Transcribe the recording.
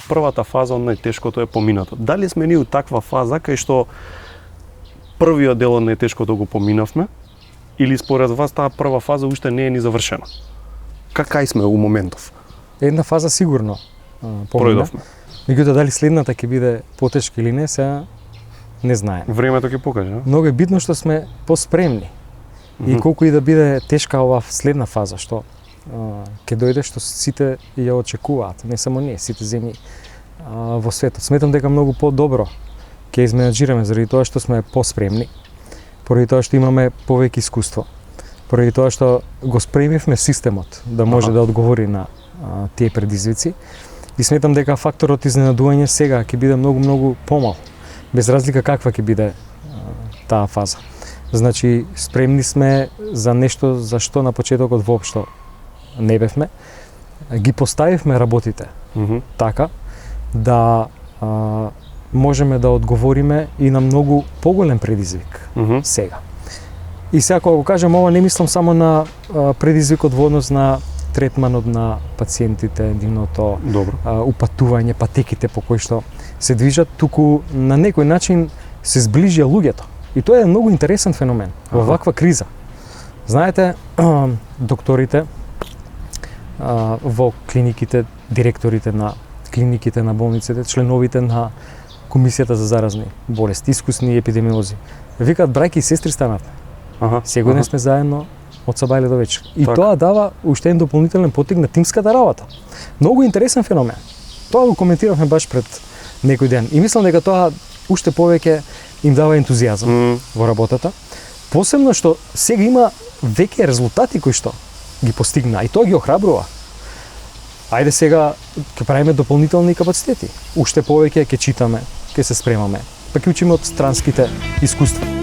првата фаза од најтешкото е поминато. Дали сме ние у таква фаза кај што првиот дел од најтешкото го поминавме, или според вас таа прва фаза уште не е ни завршена? Кај сме у моментов? Една фаза сигурно помина. Пројдовме. Меѓутоа дали следната ќе биде потешка или не, сега не знаеме. Времето ќе покаже. Многу е битно што сме поспремни. И колку и да биде тешка оваа следна фаза што ќе дојде, што сите ја очекуваат, не само ние, сите земји во светот. Сметам дека многу подобро ќе изменаџираме заради тоа што сме поспремни, поради тоа што имаме повеќе искуство, поради тоа што го спремивме системот да може да одговори на тие предизвици. И сметам дека факторот изненадување сега ќе биде многу помал, без разлика каква ќе биде таа фаза. Значи, спремни сме за нешто за што на почетокот воопшто не бевме. Ги поставивме работите така да можеме да одговориме и на многу поголем предизвик сега. И сега кога го кажам ова, не мислам само на предизвикот во однос на третманот на пациентите, нивното упатување, патеките по кои што се движат, туку на некој начин се зближија луѓето. И тоа е многу интересен феномен во ваква криза. Знаете, докторите во клиниките, директорите на клиниките на болниците, членовите на Комисијата за заразни болести, искусни епидемиолози, викаат браќи и сестри станавме. Сегодня сме заедно од сабајле до вечер. И тоа дава уште еден дополнителен поттик на тимската работа. Многу интересен феномен. Тоа го коментиравме баш пред некој ден. И мислам дека тоа уште повеќе им дава ентузијазам во работата. Посебно што сега има веќе резултати кои што ги постигна и тоа ги охрабрува. Ајде сега ќе правиме дополнителни капацитети. Уште повеќе ќе читаме, ќе се спремаме, па ќе учиме од странските искуства.